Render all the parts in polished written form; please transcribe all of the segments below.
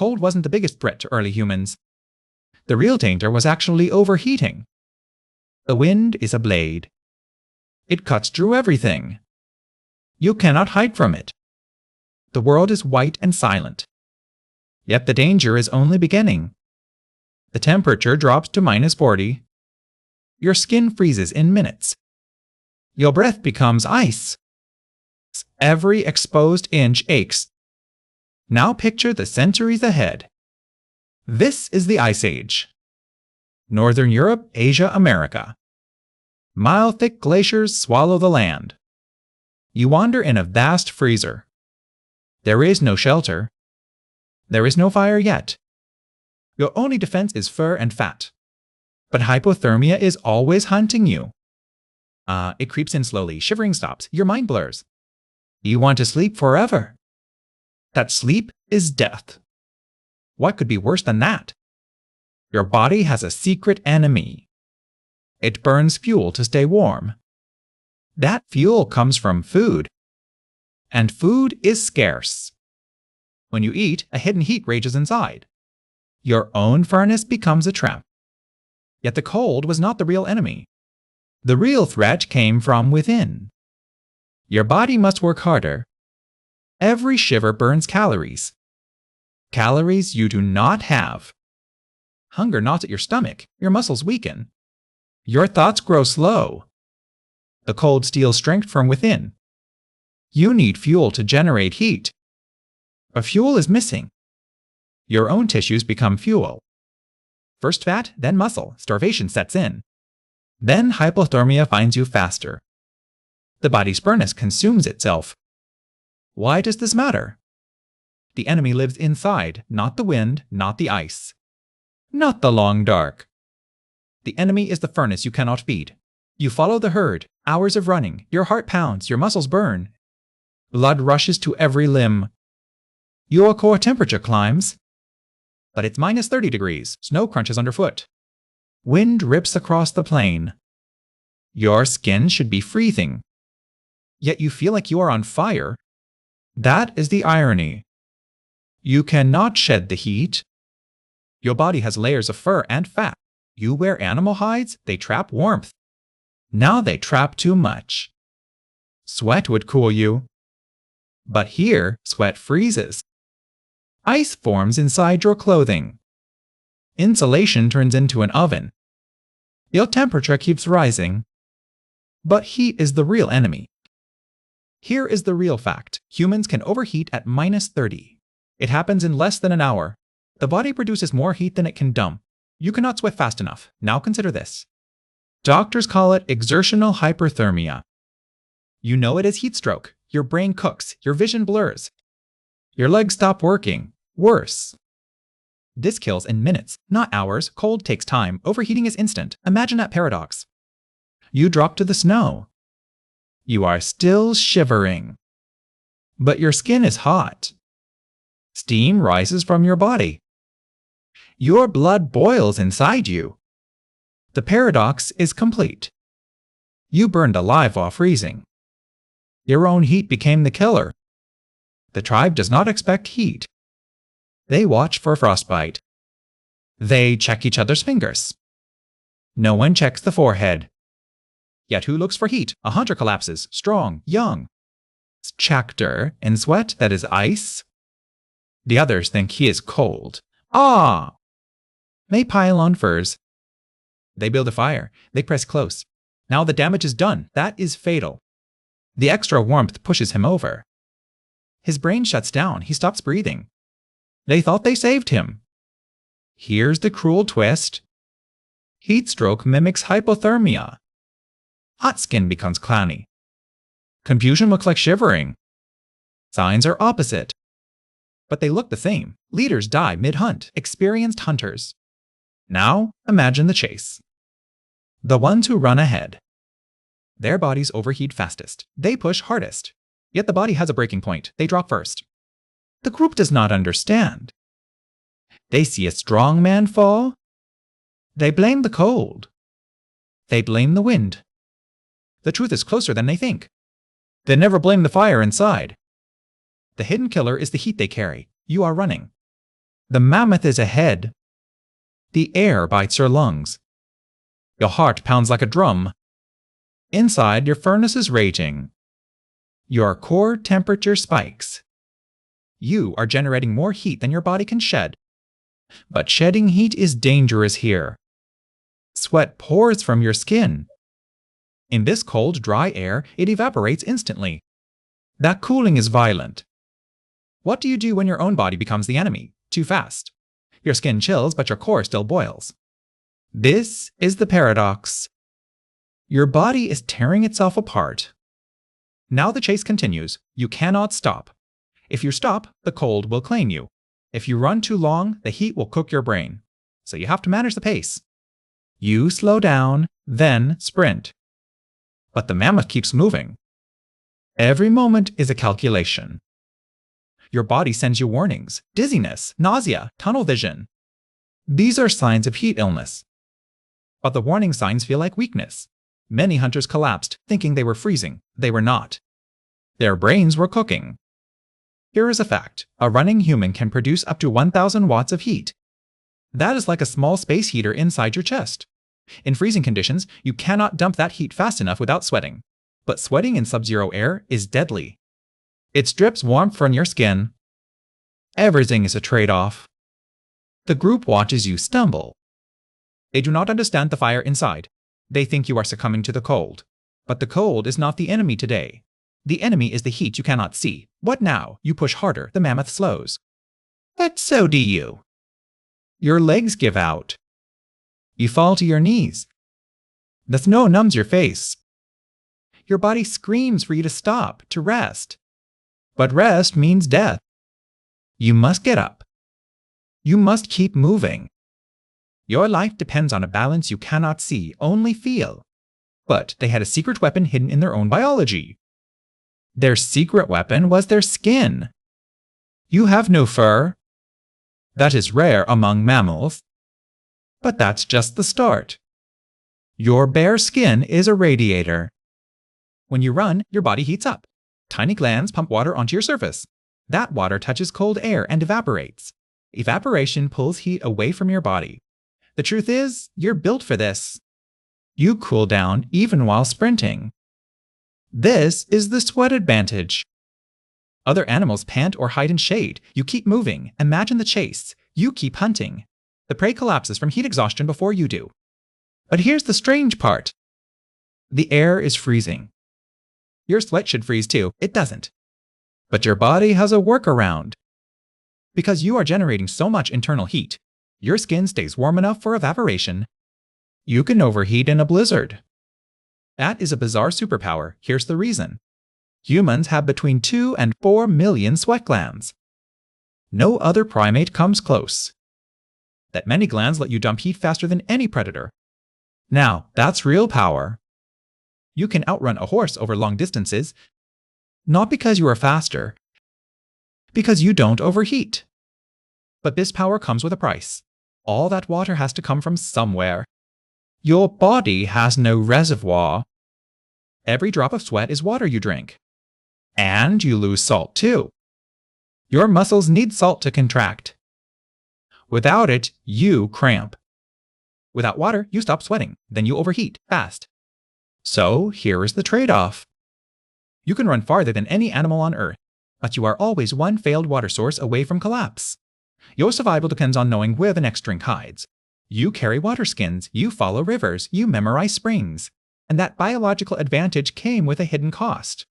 cold wasn't the biggest threat to early humans. The real danger was actually overheating. The wind is a blade. It cuts through everything. You cannot hide from it. The world is white and silent. Yet the danger is only beginning. The temperature drops to -40. Your skin freezes in minutes. Your breath becomes ice. Every exposed inch aches. Now picture the centuries ahead. This is the Ice Age. Northern Europe, Asia, America. Mile-thick glaciers swallow the land. You wander in a vast freezer. There is no shelter. There is no fire yet. Your only defense is fur and fat. But hypothermia is always hunting you. It creeps in slowly, shivering stops, your mind blurs. You want to sleep forever. That sleep is death. What could be worse than that? Your body has a secret enemy. It burns fuel to stay warm. That fuel comes from food. And food is scarce. When you eat, a hidden heat rages inside. Your own furnace becomes a trap. Yet the cold was not the real enemy. The real threat came from within. Your body must work harder. Every shiver burns calories. Calories you do not have. Hunger gnaws at your stomach. Your muscles weaken. Your thoughts grow slow. The cold steals strength from within. You need fuel to generate heat. But fuel is missing. Your own tissues become fuel. First fat, then muscle. Starvation sets in. Then hypothermia finds you faster. The body's furnace consumes itself. Why does this matter? The enemy lives inside, not the wind, not the ice. Not the long dark. The enemy is the furnace you cannot feed. You follow the herd, hours of running, your heart pounds, your muscles burn. Blood rushes to every limb. Your core temperature climbs. But it's -30 degrees, snow crunches underfoot. Wind rips across the plain. Your skin should be freezing. Yet you feel like you are on fire. That is the irony. You cannot shed the heat. Your body has layers of fur and fat. You wear animal hides, they trap warmth. Now they trap too much. Sweat would cool you. But here, sweat freezes. Ice forms inside your clothing. Insulation turns into an oven. Your temperature keeps rising. But heat is the real enemy. Here is the real fact. Humans can overheat at -30. It happens in less than an hour. The body produces more heat than it can dump. You cannot sweat fast enough. Now consider this. Doctors call it exertional hyperthermia. You know it as heat stroke. Your brain cooks. Your vision blurs. Your legs stop working. Worse. This kills in minutes, not hours. Cold takes time. Overheating is instant. Imagine that paradox. You drop to the snow. You are still shivering. But your skin is hot. Steam rises from your body. Your blood boils inside you. The paradox is complete. You burned alive while freezing. Your own heat became the killer. The tribe does not expect heat. They watch for frostbite. They check each other's fingers. No one checks the forehead. Yet who looks for heat? A hunter collapses, strong, young. Schacter in sweat that is ice. The others think he is cold. Ah! They pile on furs. They build a fire. They press close. Now the damage is done. That is fatal. The extra warmth pushes him over. His brain shuts down. He stops breathing. They thought they saved him. Here's the cruel twist. Heat stroke mimics hypothermia. Hot skin becomes clammy. Confusion looks like shivering. Signs are opposite. But they look the same. Leaders die mid-hunt, experienced hunters. Now, imagine the chase. The ones who run ahead. Their bodies overheat fastest. They push hardest. Yet the body has a breaking point. They drop first. The group does not understand. They see a strong man fall. They blame the cold. They blame the wind. The truth is closer than they think. They never blame the fire inside. The hidden killer is the heat they carry. You are running. The mammoth is ahead. The air bites your lungs. Your heart pounds like a drum. Inside, your furnace is raging. Your core temperature spikes. You are generating more heat than your body can shed. But shedding heat is dangerous here. Sweat pours from your skin. In this cold, dry air, it evaporates instantly. That cooling is violent. What do you do when your own body becomes the enemy? Too fast. Your skin chills, but your core still boils. This is the paradox. Your body is tearing itself apart. Now the chase continues. You cannot stop. If you stop, the cold will claim you. If you run too long, the heat will cook your brain. So you have to manage the pace. You slow down, then sprint. But the mammoth keeps moving. Every moment is a calculation. Your body sends you warnings: dizziness, nausea, tunnel vision. These are signs of heat illness. But the warning signs feel like weakness. Many hunters collapsed, thinking they were freezing. They were not. Their brains were cooking. Here is a fact. A running human can produce up to 1,000 watts of heat. That is like a small space heater inside your chest. In freezing conditions, you cannot dump that heat fast enough without sweating. But sweating in sub-zero air is deadly. It strips warmth from your skin. Everything is a trade-off. The group watches you stumble. They do not understand the fire inside. They think you are succumbing to the cold. But the cold is not the enemy today. The enemy is the heat you cannot see. What now? You push harder, the mammoth slows. But so do you. Your legs give out. You fall to your knees. The snow numbs your face. Your body screams for you to stop, to rest. But rest means death. You must get up. You must keep moving. Your life depends on a balance you cannot see, only feel. But they had a secret weapon hidden in their own biology. Their secret weapon was their skin. You have no fur. That is rare among mammals. But that's just the start. Your bare skin is a radiator. When you run, your body heats up. Tiny glands pump water onto your surface. That water touches cold air and evaporates. Evaporation pulls heat away from your body. The truth is, you're built for this. You cool down even while sprinting. This is the sweat advantage. Other animals pant or hide in shade. You keep moving. Imagine the chase. You keep hunting. The prey collapses from heat exhaustion before you do. But here's the strange part. The air is freezing. Your sweat should freeze too. It doesn't. But your body has a workaround. Because you are generating so much internal heat, your skin stays warm enough for evaporation. You can overheat in a blizzard. That is a bizarre superpower. Here's the reason. Humans have between 2 and 4 million sweat glands. No other primate comes close. That many glands let you dump heat faster than any predator. Now, that's real power. You can outrun a horse over long distances, not because you are faster, because you don't overheat. But this power comes with a price. All that water has to come from somewhere. Your body has no reservoir. Every drop of sweat is water you drink. And you lose salt too. Your muscles need salt to contract. Without it, you cramp. Without water, you stop sweating. Then you overheat fast. So here is the trade-off. You can run farther than any animal on Earth, but you are always one failed water source away from collapse. Your survival depends on knowing where the next drink hides. You carry water skins, you follow rivers, you memorize springs. And that biological advantage came with a hidden cost.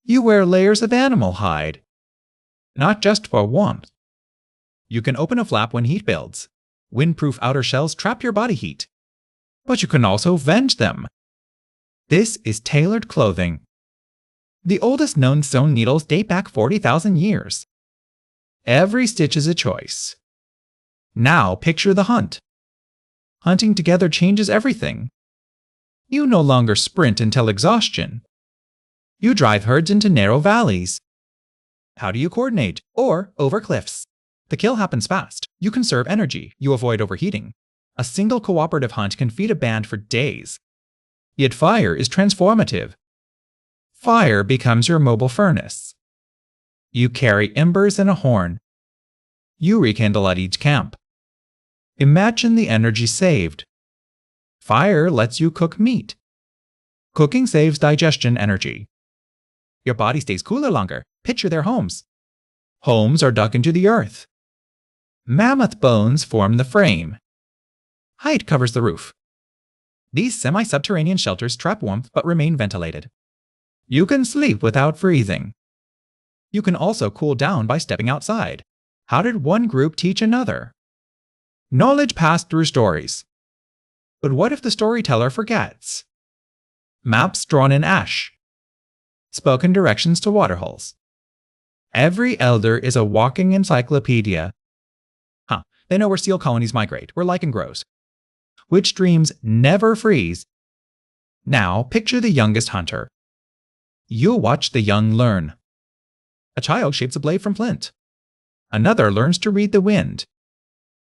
You wear layers of animal hide. Not just for warmth. You can open a flap when heat builds. Windproof outer shells trap your body heat. But you can also vent them. This is tailored clothing. The oldest known sewn needles date back 40,000 years. Every stitch is a choice. Now picture the hunt. Hunting together changes everything. You no longer sprint until exhaustion. You drive herds into narrow valleys. How do you coordinate? Or over cliffs. The kill happens fast. You conserve energy. You avoid overheating. A single cooperative hunt can feed a band for days. Yet fire is transformative. Fire becomes your mobile furnace. You carry embers and a horn. You rekindle at each camp. Imagine the energy saved. Fire lets you cook meat. Cooking saves digestion energy. Your body stays cooler longer. Picture their homes. Homes are dug into the earth. Mammoth bones form the frame. Height covers the roof. These semi-subterranean shelters trap warmth but remain ventilated. You can sleep without freezing. You can also cool down by stepping outside. How did one group teach another? Knowledge passed through stories. But what if the storyteller forgets? Maps drawn in ash. Spoken directions to waterholes. Every elder is a walking encyclopedia. They know where seal colonies migrate, where lichen grows. Which streams never freeze. Now picture the youngest hunter. You'll watch the young learn. A child shapes a blade from flint. Another learns to read the wind.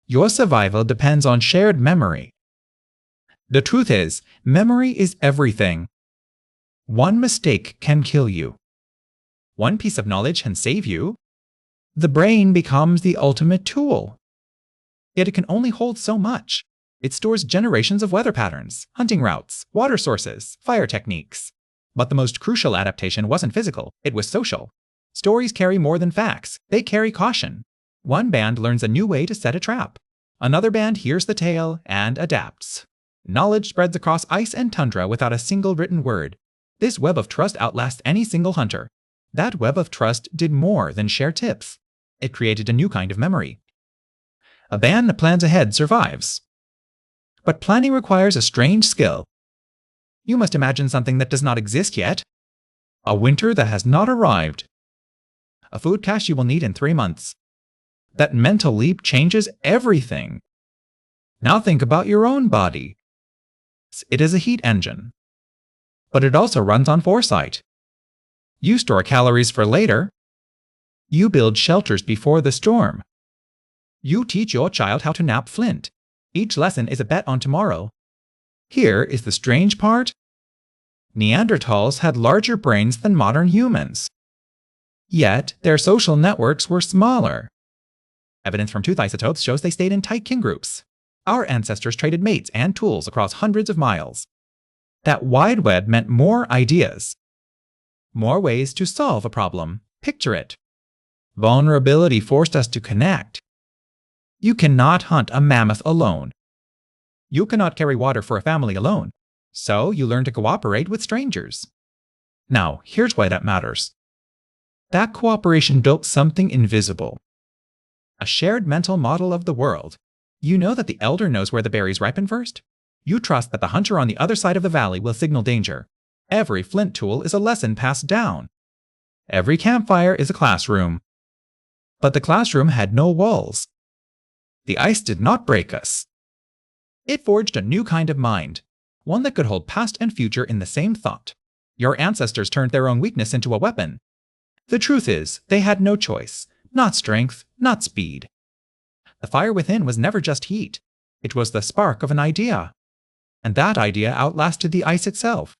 Your survival depends on shared memory. The truth is, memory is everything. One mistake can kill you. One piece of knowledge can save you. The brain becomes the ultimate tool. Yet it can only hold so much. It stores generations of weather patterns, hunting routes, water sources, fire techniques. But the most crucial adaptation wasn't physical, it was social. Stories carry more than facts, they carry caution. One band learns a new way to set a trap. Another band hears the tale and adapts. Knowledge spreads across ice and tundra without a single written word. This web of trust outlasts any single hunter. That web of trust did more than share tips. It created a new kind of memory. A band that plans ahead survives. But planning requires a strange skill. You must imagine something that does not exist yet. A winter that has not arrived. A food cache you will need in 3 months. That mental leap changes everything. Now think about your own body. It is a heat engine. But it also runs on foresight. You store calories for later. You build shelters before the storm. You teach your child how to knap flint. Each lesson is a bet on tomorrow. Here is the strange part. Neanderthals had larger brains than modern humans. Yet, their social networks were smaller. Evidence from tooth isotopes shows they stayed in tight kin groups. Our ancestors traded mates and tools across hundreds of miles. That wide web meant more ideas. More ways to solve a problem. Picture it. Vulnerability forced us to connect. You cannot hunt a mammoth alone. You cannot carry water for a family alone. So you learn to cooperate with strangers. Now, here's why that matters. That cooperation built something invisible. A shared mental model of the world. You know that the elder knows where the berries ripen first. You trust that the hunter on the other side of the valley will signal danger. Every flint tool is a lesson passed down. Every campfire is a classroom. But the classroom had no walls. The ice did not break us. It forged a new kind of mind, one that could hold past and future in the same thought. Your ancestors turned their own weakness into a weapon. The truth is, they had no choice, not strength, not speed. The fire within was never just heat. It was the spark of an idea. And that idea outlasted the ice itself.